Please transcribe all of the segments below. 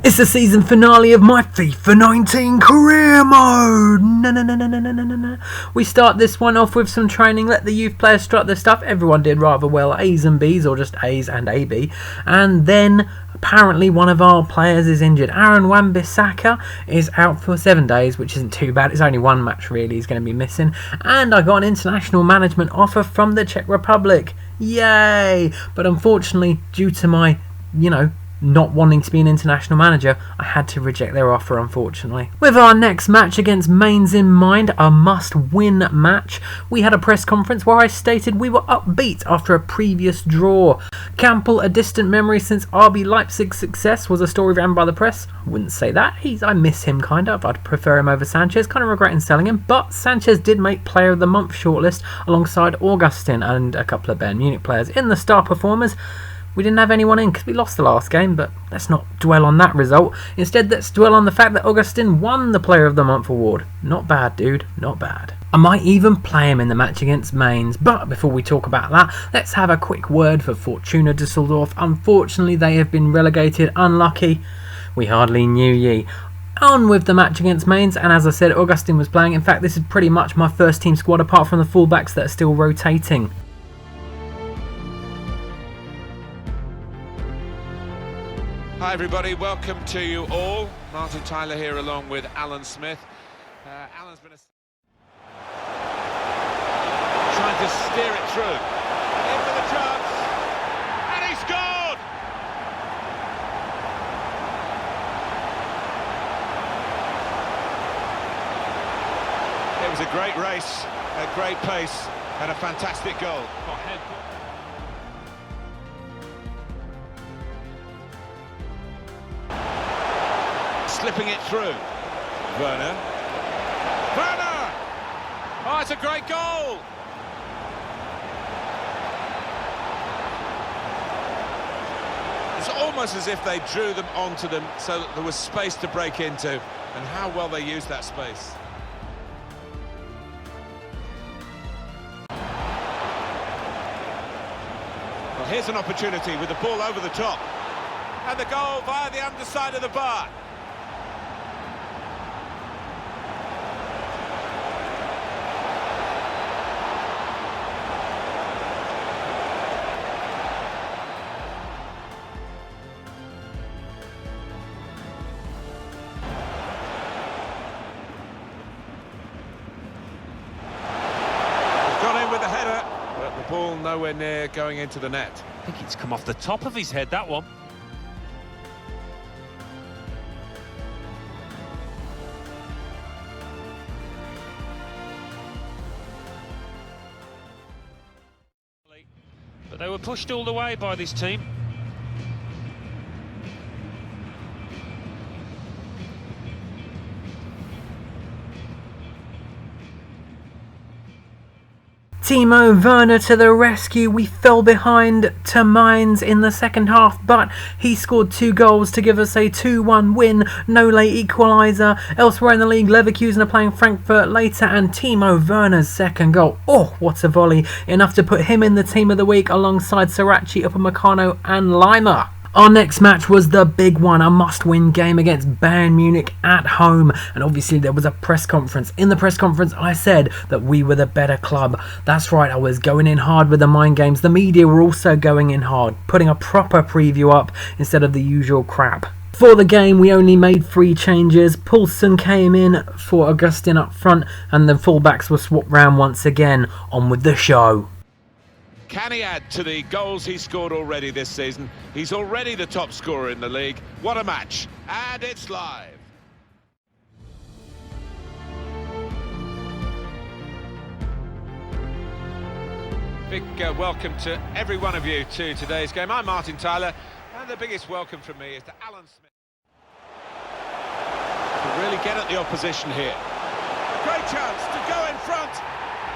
It's the season finale of my FIFA 19 career mode. No. We start this one off with some training. Let the youth players strut their stuff. Everyone did rather well. A's and B's, or just A's and AB. And then apparently one of our players is injured. Wan-Bissaka is out for 7 days, which isn't too bad. It's only one match really he's going to be missing. And I got an international management offer from the Czech Republic. Yay! But unfortunately, due to my, not wanting to be an international manager, I had to reject their offer, unfortunately. With our next match against Mainz in mind, a must-win match, we had a press conference where I stated we were upbeat after a previous draw. Campbell, a distant memory since RB Leipzig's success, was a story ran by the press. I wouldn't say that. I miss him, kind of. I'd prefer him over Sanchez, kind of regretting selling him, but Sanchez did make Player of the Month shortlist alongside Augustin and a couple of Bayern Munich players in the star performers. We didn't have anyone in because we lost the last game, but let's not dwell on that result. Instead, let's dwell on the fact that Augustin won the Player of the Month award. Not bad, dude. Not bad. I might even play him in the match against Mainz, but before we talk about that, let's have a quick word for Fortuna Düsseldorf. Unfortunately, they have been relegated. Unlucky. We hardly knew ye. On with the match against Mainz, and as I said, Augustin was playing. In fact, this is pretty much my first team squad apart from the fullbacks that are still rotating. Hi everybody, welcome to you all. Martin Tyler here along with Alan Smith. Alan's been trying to steer it through. In for the chance, and he scored! It was a great race, a great pace, and a fantastic goal. Slipping it through. Werner. Oh, it's a great goal! It's almost as if they drew them onto them so that there was space to break into, and how well they used that space. Well, here's an opportunity with the ball over the top. And the goal via the underside of the bar. With the header, but the ball nowhere near going into the net. I think it's come off the top of his head, that one. But they were pushed all the way by this team. Timo Werner to the rescue. We fell behind to Mainz in the second half, but he scored 2 goals to give us a 2-1 win. No late equaliser. Elsewhere in the league, Leverkusen are playing Frankfurt later, and Timo Werner's second goal. Oh, what a volley. Enough to put him in the team of the week alongside Sarachi, Upamecano and Lima. Our next match was the big one, a must-win game against Bayern Munich at home, and obviously there was a press conference. In the press conference I said that we were the better club. That's right, I was going in hard with the mind games. The media were also going in hard, putting a proper preview up instead of the usual crap. For the game we only made 3 changes. Poulsen came in for Augustin up front, and the fullbacks were swapped round once again. On with the show. Can he add to the goals he scored already this season? He's already the top scorer in the league. What a match. And it's live. Big welcome to every one of you to today's game. I'm Martin Tyler, and the biggest welcome from me is to Alan Smith. To really get at the opposition here. Great chance to go in front.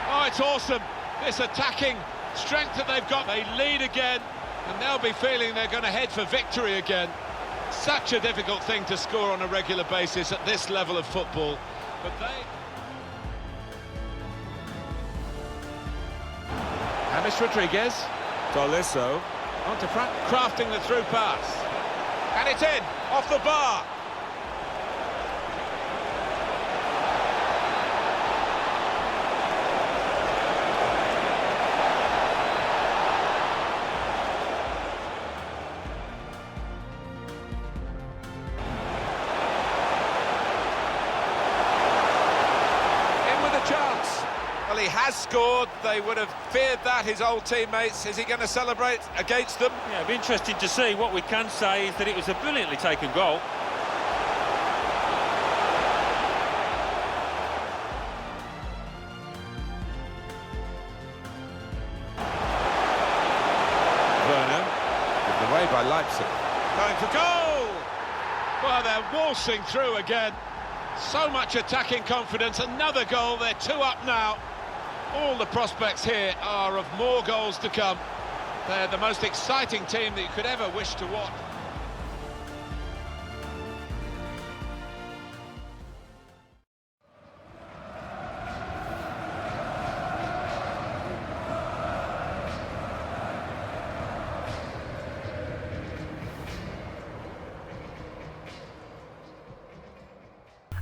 Oh, it's awesome. This attacking strength that they've got. They lead again, and they'll be feeling they're going to head for victory again. Such a difficult thing to score on a regular basis at this level of football, but they... James Rodriguez, Tolisso, onto Frank, crafting the through pass. And it's in, off the bar. Chance. Well, he has scored. They would have feared that, his old teammates. Is he going to celebrate against them? Yeah, it'll be interesting to see. What we can say is that it was a brilliantly taken goal. Werner, given away by Leipzig. Going for goal! Well, they're waltzing through again. So much attacking confidence, another goal, they're 2 up now. All the prospects here are of more goals to come. They're the most exciting team that you could ever wish to watch.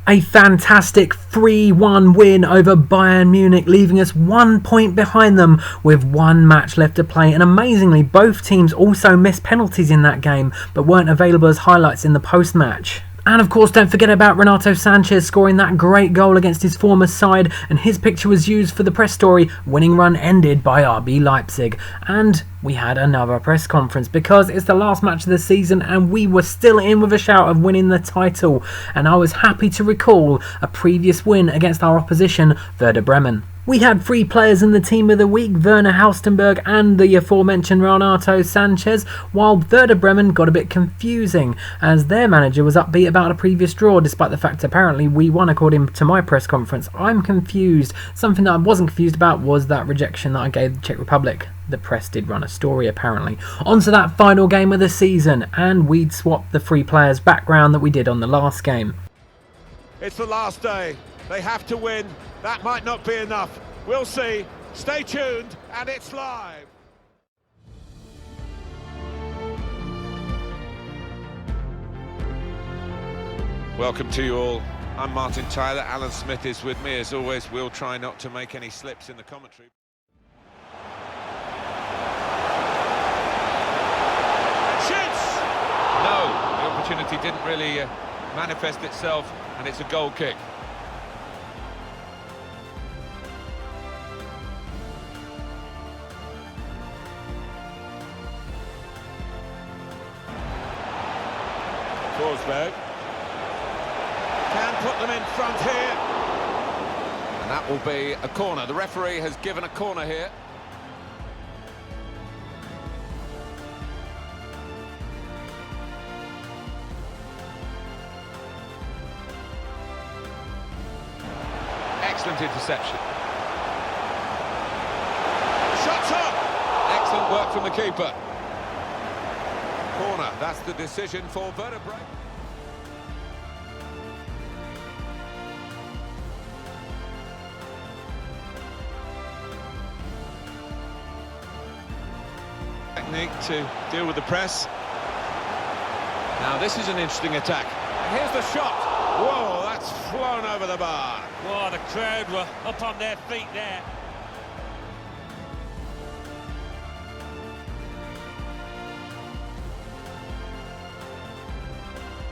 A fantastic 3-1 win over Bayern Munich, leaving us 1 point behind them with 1 match left to play. And amazingly, both teams also missed penalties in that game, but weren't available as highlights in the post-match. And of course, don't forget about Renato Sanchez scoring that great goal against his former side, and his picture was used for the press story, winning run ended by RB Leipzig. And we had another press conference because it's the last match of the season and we were still in with a shout of winning the title. And I was happy to recall a previous win against our opposition, Werder Bremen. We had 3 players in the team of the week, Werner Halstenberg and the aforementioned Renato Sanchez, while Werder Bremen got a bit confusing as their manager was upbeat about a previous draw despite the fact apparently we won according to my press conference. I'm confused. Something that I wasn't confused about was that rejection that I gave the Czech Republic. The press did run a story apparently. On to that final game of the season, and we'd swapped the 3 players' background that we did on the last game. It's the last day. They have to win. That might not be enough. We'll see. Stay tuned, and it's live. Welcome to you all. I'm Martin Tyler. Alan Smith is with me. As always, we'll try not to make any slips in the commentary. Shoots! No, the opportunity didn't really manifest itself, and it's a goal kick. Forsberg can put them in front here, and that will be a corner. The referee has given a corner here. Excellent interception. Shots up! Excellent work from the keeper. Corner, that's the decision for Werder Bremen. Technique to deal with the press. Now this is an interesting attack. And here's the shot. Whoa, that's flown over the bar. Well, the crowd were up on their feet there.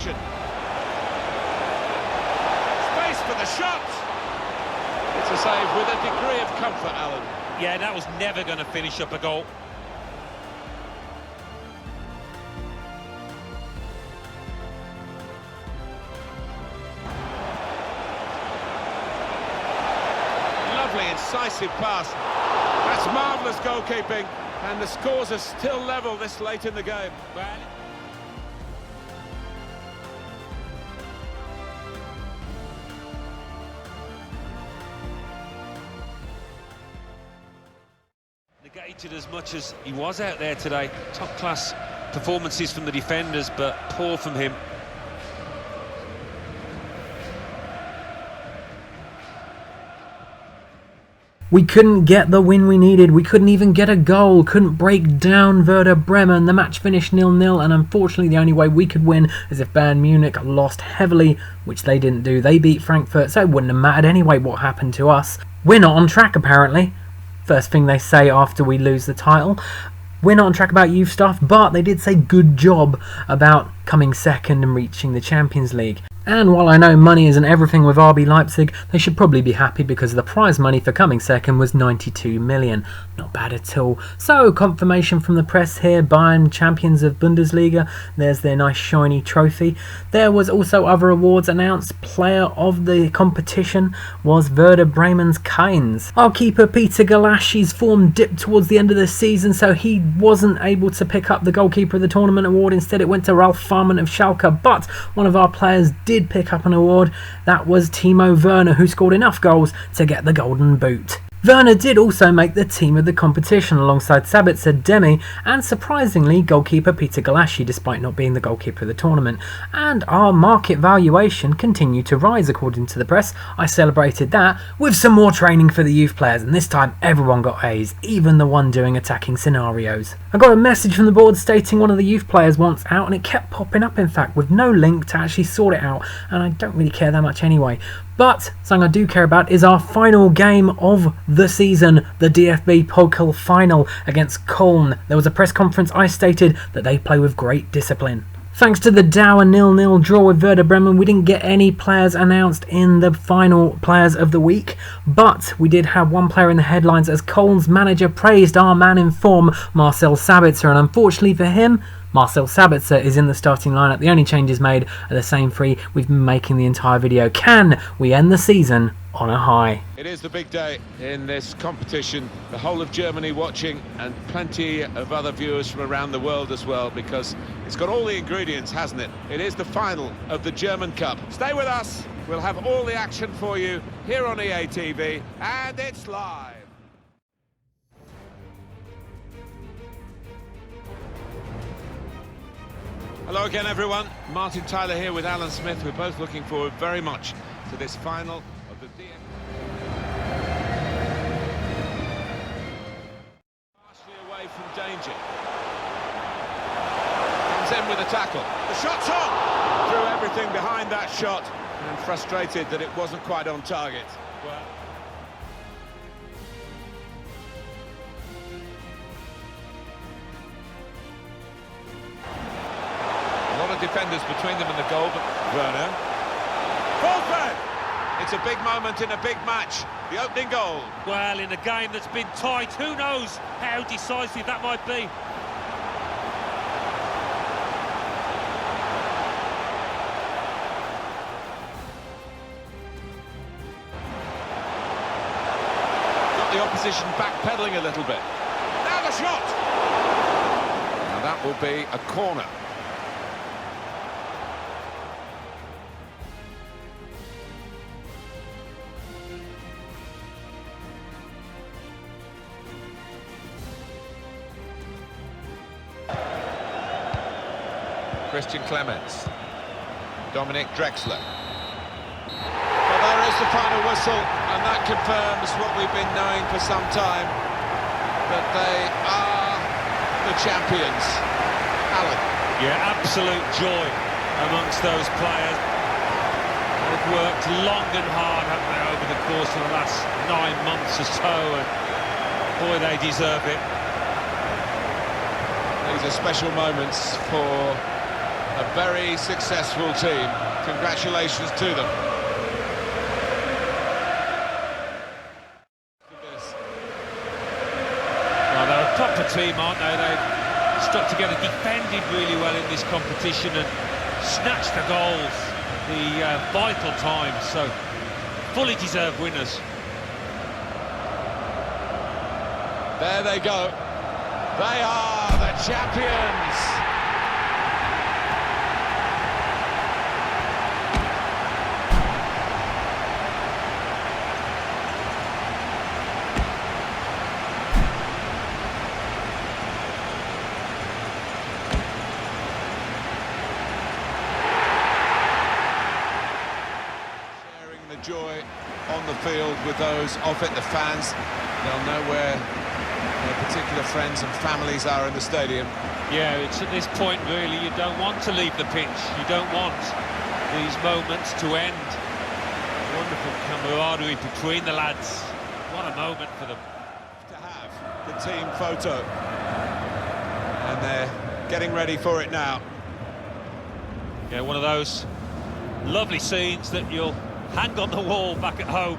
Space for the shot. It's a save with a degree of comfort, Alan. Yeah, that was never going to finish up a goal. Lovely, incisive pass. That's marvellous goalkeeping, and the scores are still level this late in the game. Well, negated as much as he was out there today. Top class performances from the defenders, but poor from him. We couldn't get the win we needed. We couldn't even get a goal. Couldn't break down Werder Bremen. The match finished 0-0, and unfortunately the only way we could win is if Bayern Munich lost heavily, which they didn't do. They beat Frankfurt, so it wouldn't have mattered anyway what happened to us. We're not on track, apparently. First thing they say after we lose the title. We're not on track about youth stuff, but they did say good job about coming second and reaching the Champions League. And while I know money isn't everything with RB Leipzig, they should probably be happy because the prize money for coming second was 92 million. Not bad at all. So, confirmation from the press here, Bayern champions of Bundesliga. There's their nice shiny trophy. There was also other awards announced. Player of the competition was Werder Bremen's Kainz. Our keeper Peter Galashi's form dipped towards the end of the season, so he wasn't able to pick up the goalkeeper of the tournament award. Instead it went to Ralf Farman of Schalke, but one of our players did pick up an award. That was Timo Werner, who scored enough goals to get the golden boot. Werner did also make the team of the competition alongside Sabitzer, Demi and surprisingly goalkeeper Peter Galashi, despite not being the goalkeeper of the tournament. And our market valuation continued to rise according to the press. I celebrated that with some more training for the youth players, and this time everyone got A's, even the one doing attacking scenarios. I got a message from the board stating one of the youth players wants out, and it kept popping up in fact with no link to actually sort it out, and I don't really care that much anyway. But something I do care about is our final game of the season, the DFB-Pokal Final against Koln. There was a press conference. I stated that they play with great discipline. Thanks to the dour 0-0 draw with Werder Bremen, we didn't get any players announced in the final players of the week, but we did have one player in the headlines as Koln's manager praised our man in form, Marcel Sabitzer, and unfortunately for him, Marcel Sabitzer is in the starting lineup. The only changes made are the same three we've been making the entire video. Can we end the season on a high? It is the big day in this competition. The whole of Germany watching and plenty of other viewers from around the world as well, because it's got all the ingredients, hasn't it? It is the final of the German Cup. Stay with us. We'll have all the action for you here on EA TV, and it's live. Hello again, everyone. Martin Tyler here with Alan Smith. We're both looking forward very much to this final of the DFB. Partially away from danger. Comes in with a tackle. The shot's on! Threw everything behind that shot and frustrated that it wasn't quite on target. Well, defenders between them and the goal, but Werner. Forfeit! It's a big moment in a big match. The opening goal. Well, in a game that's been tight, who knows how decisive that might be. Got the opposition backpedaling a little bit. Now the shot! Now that will be a corner. Christian Clemens, Dominic Drexler. Well, there is the final whistle, and that confirms what we've been knowing for some time, that they are the champions. Alan. Yeah, absolute joy amongst those players. They've worked long and hard, haven't they, over the course of the last 9 months or so, and boy, they deserve it. These are special moments for a very successful team. Congratulations to them. Well, they're a proper team, aren't they? They've stuck together, defended really well in this competition and snatched the goals, the vital times, so fully deserved winners. There they go. They are the champions. the joy on the field with those off it, the fans. They'll know where their particular friends and families are in the stadium. Yeah, it's at this point really you don't want to leave the pitch. You don't want these moments to end. Wonderful camaraderie between the lads. What a moment for them. To have the team photo. And they're getting ready for it now. Yeah, one of those lovely scenes that you'll hang on the wall back at home.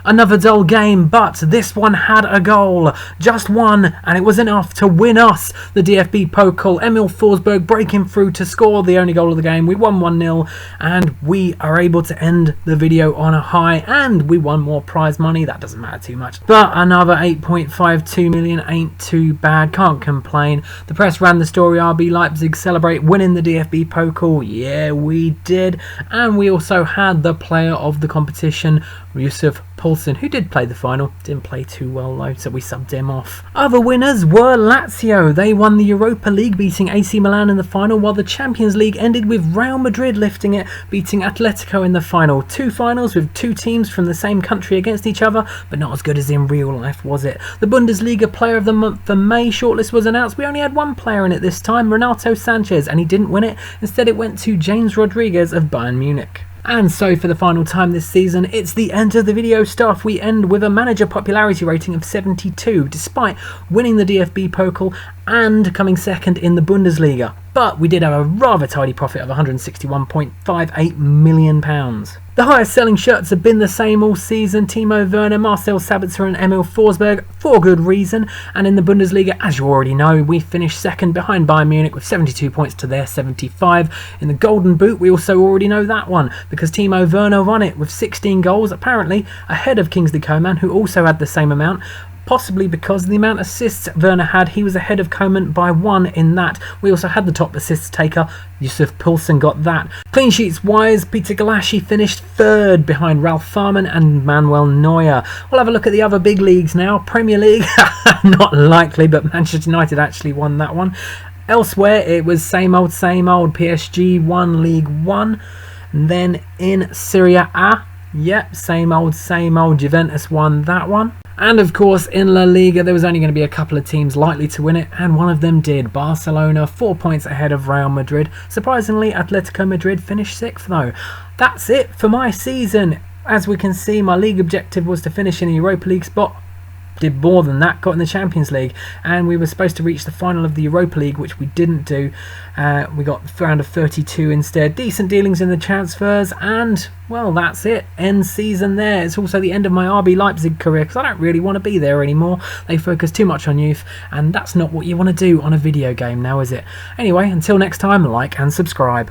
Another dull game, but this one had a goal. Just one, and it was enough to win us the DFB Pokal. Emil Forsberg breaking through to score the only goal of the game. We won 1-0, and we are able to end the video on a high, and we won more prize money. That doesn't matter too much. But another 8.52 million ain't too bad. Can't complain. The press ran the story, RB Leipzig celebrate winning the DFB Pokal. Yeah, we did. And we also had the player of the competition, Yusuf Poulsen, who did play the final. Didn't play too well though, so we subbed him off. Other winners were Lazio. They won the Europa League, beating AC Milan in the final, while the Champions League ended with Real Madrid lifting it, beating Atletico in the final. Two finals with two teams from the same country against each other, but not as good as in real life, was it? The Bundesliga Player of the Month for May shortlist was announced. We only had one player in it this time, Renato Sanchez, and he didn't win it. Instead it went to James Rodriguez of Bayern Munich. And so for the final time this season, it's the end of the video stuff. We end with a manager popularity rating of 72, despite winning the DFB Pokal and coming second in the Bundesliga. But we did have a rather tidy profit of £161.58 million. The highest selling shirts have been the same all season: Timo Werner, Marcel Sabitzer and Emil Forsberg, for good reason. And in the Bundesliga, as you already know, we finished second behind Bayern Munich with 72 points to their 75. In the Golden Boot, we also already know that one, because Timo Werner won it with 16 goals, apparently ahead of Kingsley Coman, who also had the same amount. Possibly because of the amount of assists Werner had, he was ahead of Coman by one in that. We also had the top assists taker, Yusuf Poulsen got that. Clean sheets wise, Peter Galassi finished third behind Ralph Farman and Manuel Neuer. We'll have a look at the other big leagues now. Premier League, not likely, but Manchester United actually won that one. Elsewhere, it was same old, PSG won League 1. And then in Serie A, yep, same old, Juventus won that one. And of course in La Liga there was only going to be a couple of teams likely to win it, and one of them did. Barcelona 4 points ahead of Real Madrid. Surprisingly, Atletico Madrid finished 6th though. That's it for my season. As we can see, my league objective was to finish in a Europa League spot. Did more than that, got in the Champions League, and we were supposed to reach the final of the Europa League, which we didn't do. We got the round of 32 instead. Decent dealings in the transfers, and well, that's it. End season there. It's also the end of my RB Leipzig career, because I don't really want to be there anymore. They focus too much on youth, and that's not what you want to do on a video game now, is it? Anyway, until next time, like and subscribe.